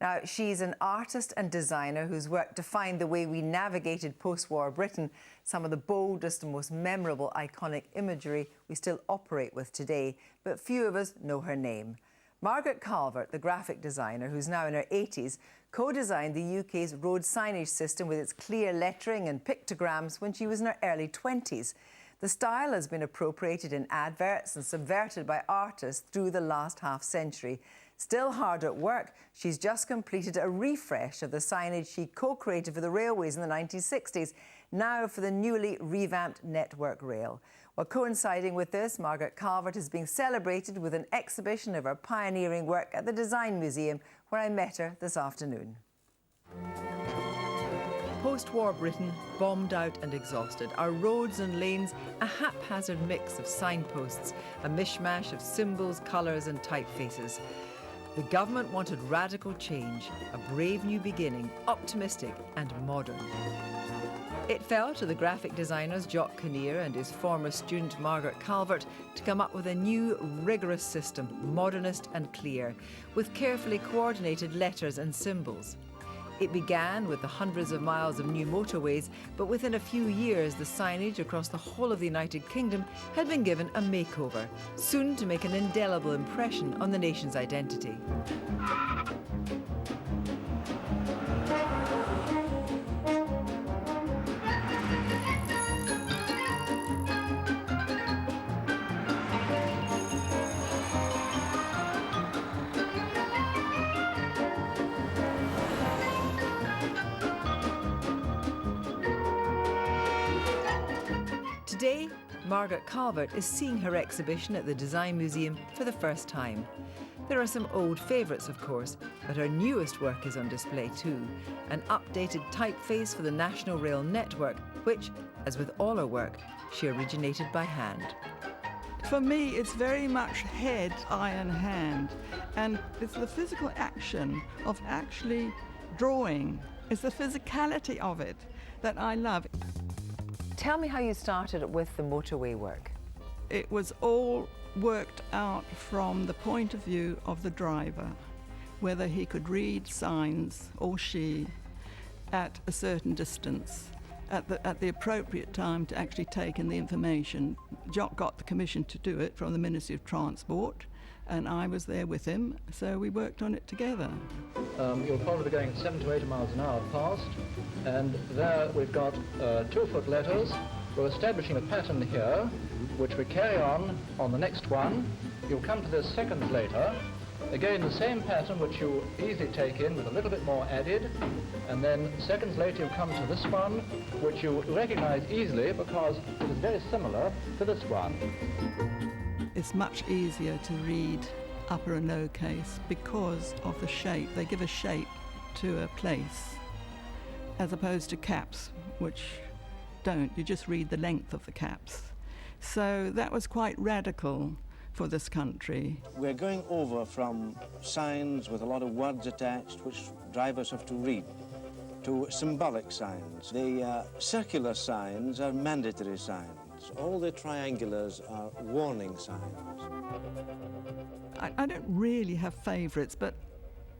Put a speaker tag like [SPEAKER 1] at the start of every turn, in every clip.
[SPEAKER 1] Now, she's an artist and designer whose work defined the way we navigated post-war Britain, some of the boldest and most memorable iconic imagery we still operate with today, but few of us know her name. Margaret Calvert, the graphic designer, who's now in her 80s, co-designed the UK's road signage system with its clear lettering and pictograms when she was in her early 20s. The style has been appropriated in adverts and subverted by artists through the last half-century. Still hard at work, she's just completed a refresh of the signage she co-created for the railways in the 1960s, now for the newly revamped Network Rail. Well, coinciding with this, Margaret Calvert is being celebrated with an exhibition of her pioneering work at the Design Museum, where I met her this afternoon. Post-war Britain, bombed out and exhausted, our roads and lanes a haphazard mix of signposts, a mishmash of symbols, colours and typefaces. The government wanted radical change, a brave new beginning, optimistic and modern. It fell to the graphic designers Jock Kinneir and his former student Margaret Calvert to come up with a new, rigorous system, modernist and clear, with carefully coordinated letters and symbols. It began with the hundreds of miles of new motorways, but within a few years the signage across the whole of the United Kingdom had been given a makeover, soon to make an indelible impression on the nation's identity. Today, Margaret Calvert is seeing her exhibition at the Design Museum for the first time. There are some old favourites, of course, but her newest work is on display too. An updated typeface for the National Rail Network, which, as with all her work, she originated by hand.
[SPEAKER 2] For me, it's very much head, eye and hand. And it's the physical action of actually drawing. It's the physicality of it that I love.
[SPEAKER 1] Tell me how you started with the motorway work.
[SPEAKER 2] It was all worked out from the point of view of the driver, whether he could read signs or she at a certain distance, at the appropriate time to actually take in the information. Jock got the commission to do it from the Ministry of Transport, and I was there with him, so we worked on it together.
[SPEAKER 3] You'll probably be going 7 to 8 miles an hour past, and there we've got 2-foot letters. We're establishing a pattern here, which we carry on the next one. You'll come to this seconds later. Again, the same pattern, which you easily take in with a little bit more added, and then seconds later you come to this one, which you recognize easily because it is very similar to this one.
[SPEAKER 2] It's much easier to read upper and lowercase because of the shape. They give a shape to a place, as opposed to caps, which don't. You just read the length of the caps. So that was quite radical for this country.
[SPEAKER 4] We're going over from signs with a lot of words attached, which drivers have to read, to symbolic signs. The circular signs are mandatory signs. All the triangulars are warning signs.
[SPEAKER 2] I don't really have favourites, but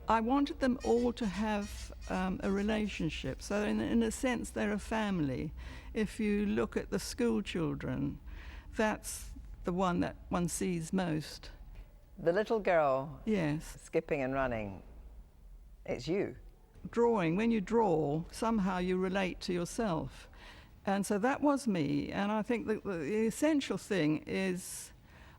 [SPEAKER 2] I wanted them all to have a relationship. So in a sense, they're a family. If you look at the schoolchildren, that's the one that one sees most.
[SPEAKER 1] The little girl,
[SPEAKER 2] yes,
[SPEAKER 1] skipping and running, it's you.
[SPEAKER 2] Drawing, when you draw, somehow you relate to yourself. And so that was me, and I think the essential thing is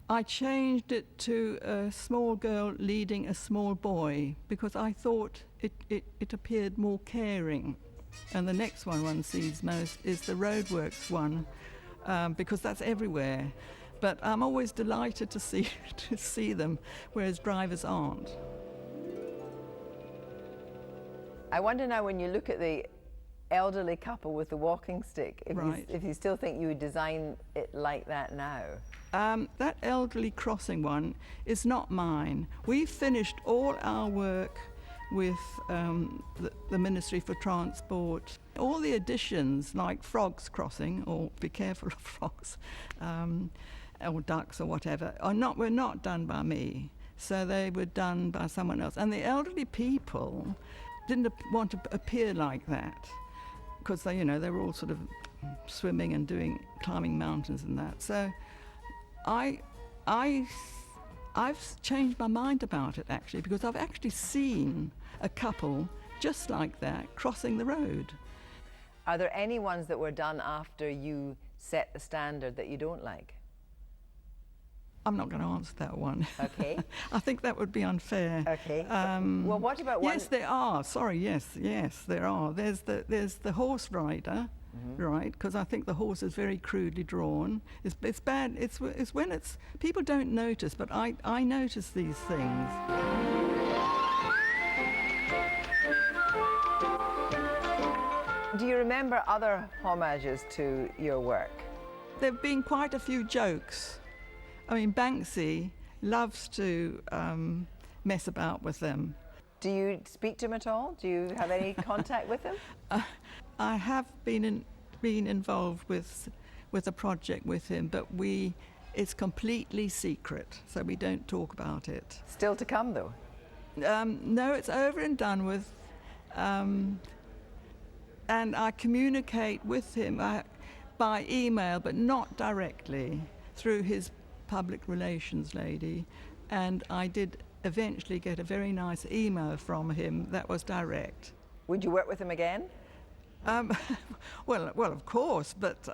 [SPEAKER 2] I changed it to a small girl leading a small boy because I thought it appeared more caring. And the next one sees most is the roadworks one, because that's everywhere. But I'm always delighted to see them, whereas drivers aren't.
[SPEAKER 1] I wonder now, when you look at the elderly couple with the walking stick, if you still think you would design it like that now.
[SPEAKER 2] That elderly crossing one is not mine. We finished all our work with the Ministry for Transport. All the additions, like frogs crossing, or be careful of frogs, or ducks or whatever, were not done by me. So they were done by someone else. And the elderly people didn't want to appear like that because they, they were all sort of swimming and climbing mountains and that. So I've changed my mind about it, actually, because I've actually seen a couple just like that crossing the road.
[SPEAKER 1] Are there any ones that were done after you set the standard that you don't like?
[SPEAKER 2] I'm not going to answer that one.
[SPEAKER 1] Okay.
[SPEAKER 2] I think that would be unfair.
[SPEAKER 1] Okay. Well, what about one?
[SPEAKER 2] Yes, there are. Sorry, yes, there are. There's the horse rider, right? Because I think the horse is very crudely drawn. It's bad. It's when it's people don't notice, but I notice these things.
[SPEAKER 1] Do you remember other homages to your work?
[SPEAKER 2] There have been quite a few jokes. I mean, Banksy loves to mess about with them.
[SPEAKER 1] Do you speak to him at all? Do you have any contact with him?
[SPEAKER 2] I have been involved with a project with him, but it's completely secret, so we don't talk about it.
[SPEAKER 1] Still to come, though?
[SPEAKER 2] No, it's over and done with. And I communicate with him by email, but not directly, through his public relations lady, and I did eventually get a very nice email from him that was direct. Would you work with him again? Well, of course, but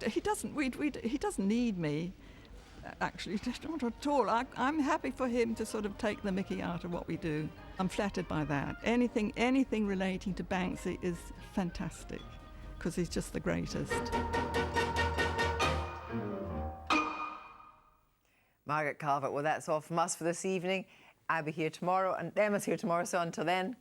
[SPEAKER 2] he doesn't. He doesn't need me. Actually, not at all. I'm happy for him to sort of take the mickey out of what we do. I'm flattered by that. Anything relating to Banksy is fantastic, because he's just the greatest.
[SPEAKER 1] Margaret Calvert, well, that's all from us for this evening. I'll be here tomorrow, and Emma's here tomorrow, so until then,